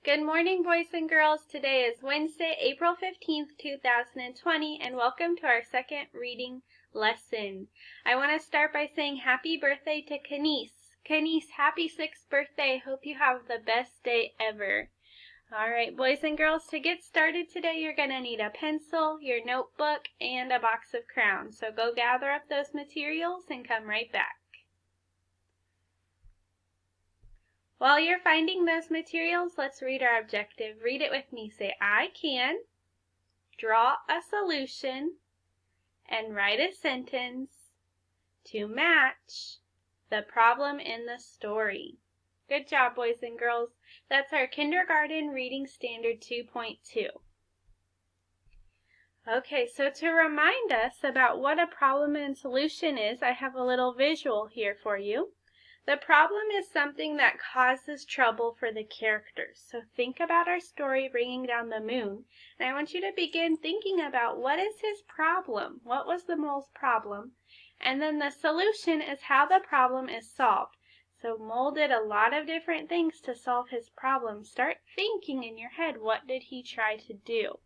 Good morning, boys and girls. Today is Wednesday, April 15th, 2020, and welcome to our second reading lesson. I want to start by saying happy birthday to Kenise. Kenise, happy 6th birthday. Hope you have the best day ever. All right, boys and girls, to get started today, you're going to need a pencil, your notebook, and a box of crayons. So go gather up those materials and come right back. While you're finding those materials, let's read our objective. Read it with me. Say, I can draw a solution and write a sentence to match the problem in the story. Good job, boys and girls. That's our Kindergarten Reading Standard 2.2. Okay, so to remind us about what a problem and solution is, I have a little visual here for you. The problem is something that causes trouble for the characters. So think about our story, Bringing Down the Moon, and I want you to begin thinking about what is his problem? What was the mole's problem? And then the solution is how the problem is solved. So Mole did a lot of different things to solve his problem. Start thinking in your head, what did he try to do?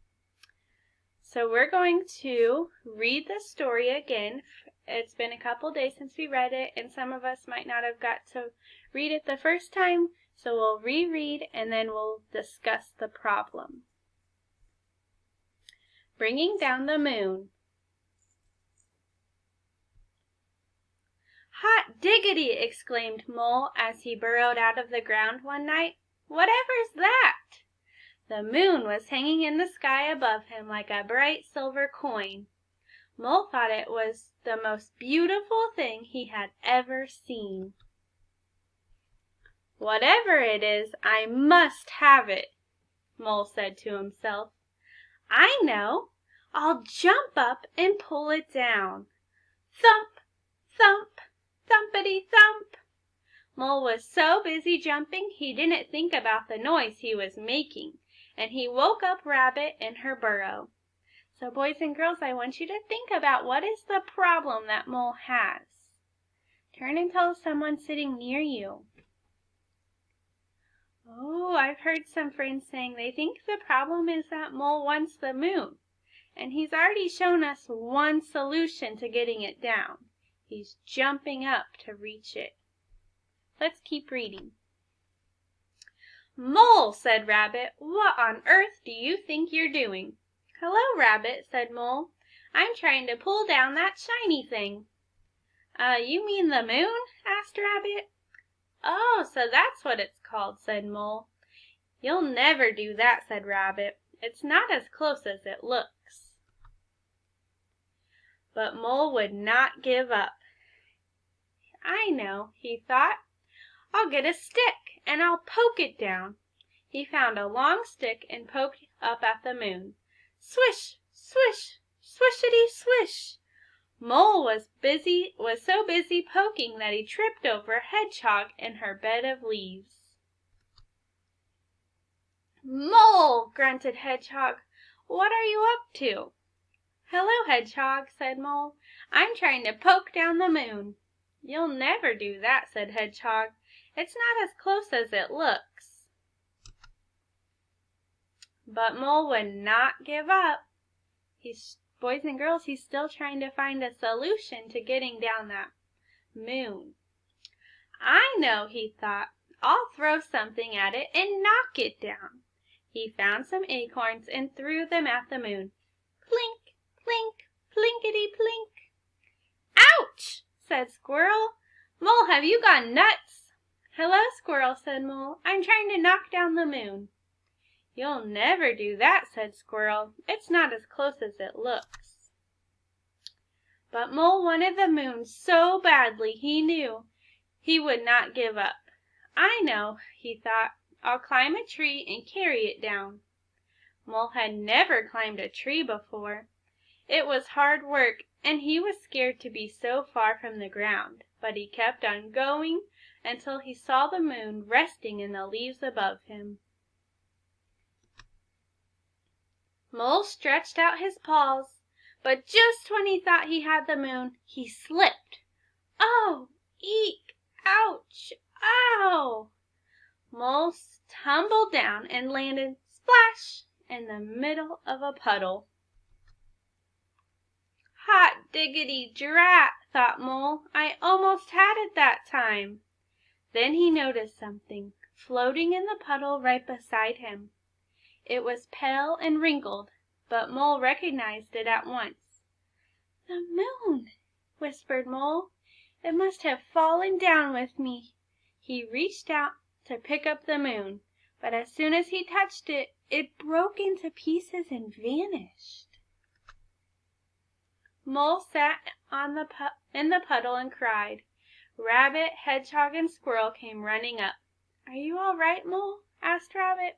So we're going to read the story again. It's been a couple days since we read it, and some of us might not have got to read it the first time, so we'll reread and then we'll discuss the problem. Bringing Down the Moon. Hot diggity! Exclaimed Mole as he burrowed out of the ground one night. Whatever's that? The moon was hanging in the sky above him like a bright silver coin. Mole thought it was the most beautiful thing he had ever seen. Whatever it is, I must have it, Mole said to himself. I know. I'll jump up and pull it down. Thump, thump, thumpity thump. Mole was so busy jumping he didn't think about the noise he was making, and he woke up Rabbit in her burrow. So boys and girls, I want you to think about what is the problem that Mole has. Turn and tell someone sitting near you. Oh, I've heard some friends saying they think the problem is that Mole wants the moon. And he's already shown us one solution to getting it down. He's jumping up to reach it. Let's keep reading. Mole, said Rabbit, what on earth do you think you're doing? Hello, Rabbit, said Mole. I'm trying to pull down that shiny thing. You mean the moon? Asked Rabbit. Oh, so that's what it's called, said Mole. You'll never do that, said Rabbit. It's not as close as it looks. But Mole would not give up. I know, he thought. I'll get a stick and I'll poke it down. He found a long stick and poked up at the moon. Swish, swish, swishity swish. Mole was so busy poking that he tripped over Hedgehog in her bed of leaves. Mole, grunted Hedgehog, what are you up to? Hello, Hedgehog, said Mole. I'm trying to poke down the moon. You'll never do that, said Hedgehog. It's not as close as it looks. But Mole would not give up. Boys and girls, he's still trying to find a solution to getting down that moon. I know, he thought. I'll throw something at it and knock it down. He found some acorns and threw them at the moon. Plink, plink, plinkety plink. Ouch, said Squirrel. Mole, have you gone nuts? Hello, Squirrel, said Mole. I'm trying to knock down the moon. You'll never do that, said Squirrel. It's not as close as it looks. But Mole wanted the moon so badly he knew he would not give up. I know, he thought. I'll climb a tree and carry it down. Mole had never climbed a tree before. It was hard work, and he was scared to be so far from the ground, but he kept on going until he saw the moon resting in the leaves above him. Mole stretched out his paws, but just when he thought he had the moon, he slipped. Oh, eek, ouch, ow! Mole tumbled down and landed splash in the middle of a puddle. Hot diggity drat, thought Mole. I almost had it that time. Then he noticed something floating in the puddle right beside him. It was pale and wrinkled, but Mole recognized it at once. "The moon," whispered Mole. "It must have fallen down with me." He reached out to pick up the moon, but as soon as he touched it, it broke into pieces and vanished. Mole sat in the puddle and cried. Rabbit, Hedgehog, and Squirrel came running up. "Are you all right, Mole?" asked Rabbit.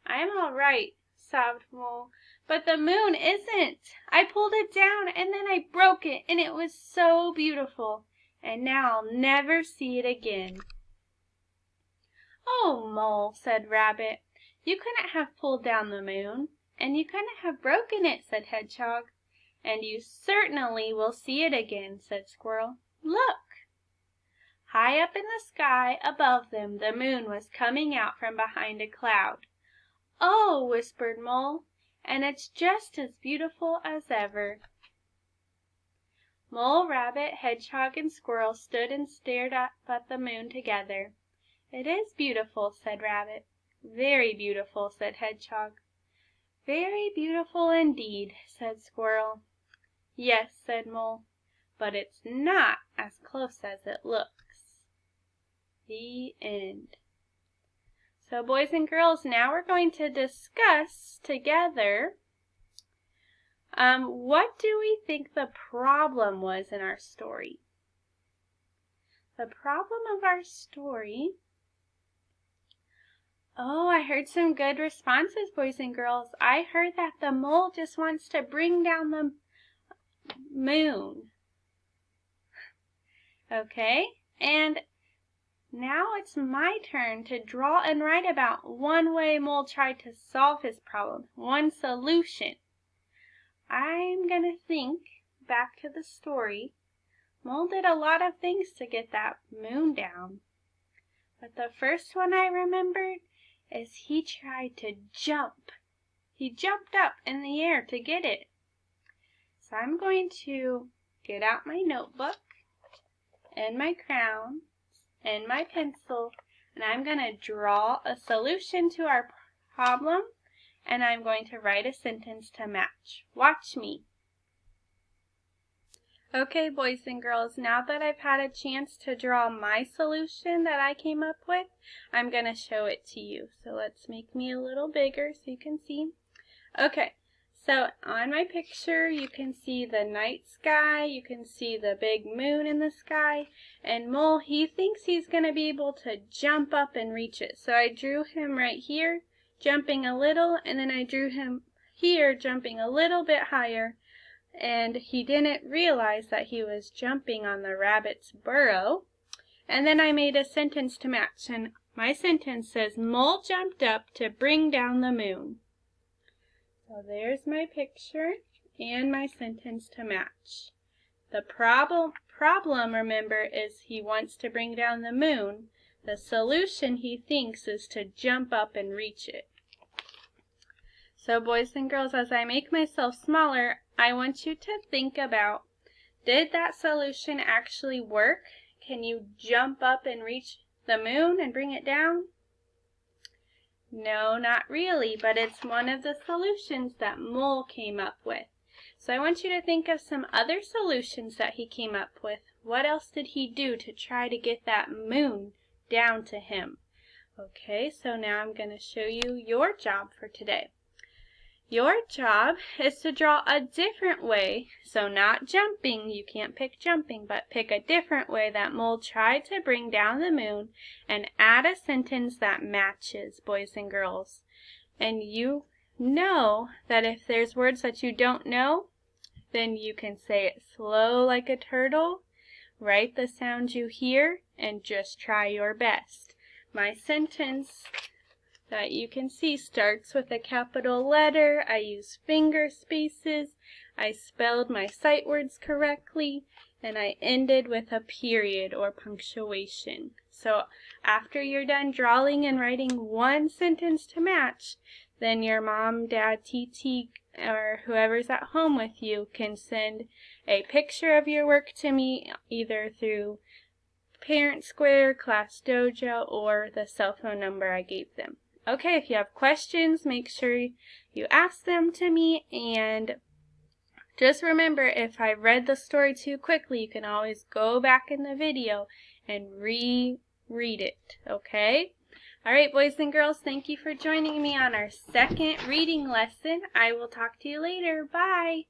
"I am all right," sobbed Mole, "but the moon isn't. I pulled it down and then I broke it, and it was so beautiful, and now I'll never see it again." "Oh, Mole," said Rabbit, "you couldn't have pulled down the moon, and you couldn't have broken it," said Hedgehog. "And you certainly will see it again," said Squirrel. "Look!" High up in the sky above them the moon was coming out from behind a cloud. "Oh," whispered Mole, "and it's just as beautiful as ever." Mole, Rabbit, Hedgehog, and Squirrel stood and stared up at the moon together. "It is beautiful," said Rabbit. "Very beautiful," said Hedgehog. "Very beautiful indeed," said Squirrel. "Yes," said Mole, "but it's not as close as it looks." The end. So boys and girls, now we're going to discuss together what do we think the problem was in our story? The problem of our story... Oh, I heard some good responses, boys and girls. I heard that the mole just wants to bring down the moon. Okay, and now it's my turn to draw and write about one way Mole tried to solve his problem, one solution. I'm going to think back to the story. Mole did a lot of things to get that moon down. But the first one I remembered is he tried to jump. He jumped up in the air to get it. So I'm going to get out my notebook and my crayon and my pencil, and I'm going to draw a solution to our problem, and I'm going to write a sentence to match. Watch me. Okay, boys and girls, now that I've had a chance to draw my solution that I came up with, I'm going to show it to you. So let's make me a little bigger so you can see. Okay, so on my picture you can see the night sky, you can see the big moon in the sky, and Mole, he thinks he's going to be able to jump up and reach it. So I drew him right here, jumping a little, and then I drew him here, jumping a little bit higher. And he didn't realize that he was jumping on the rabbit's burrow. And then I made a sentence to match, and my sentence says, Mole jumped up to bring down the moon. So there's my picture and my sentence to match. The problem, remember, is he wants to bring down the moon. The solution, he thinks, is to jump up and reach it. So boys and girls, as I make myself smaller, I want you to think about, did that solution actually work? Can you jump up and reach the moon and bring it down? No, not really, but it's one of the solutions that Mole came up with. So I want you to think of some other solutions that he came up with. What else did he do to try to get that moon down to him? Okay, so now I'm going to show you your job for today. Your job is to draw a different way, so not jumping, you can't pick jumping, but pick a different way that Mole tried to bring down the moon and add a sentence that matches, boys and girls. And you know that if there's words that you don't know, then you can say it slow like a turtle, write the sound you hear, and just try your best. My sentence that you can see starts with a capital letter. I use finger spaces. I spelled my sight words correctly, and I ended with a period or punctuation. So after you're done drawing and writing one sentence to match, then your mom, dad, TT, or whoever's at home with you can send a picture of your work to me either through Parent Square, Class Dojo, or the cell phone number I gave them. Okay, if you have questions, make sure you ask them to me, and just remember, if I read the story too quickly, you can always go back in the video and reread it, okay? Alright, boys and girls, thank you for joining me on our second reading lesson. I will talk to you later. Bye!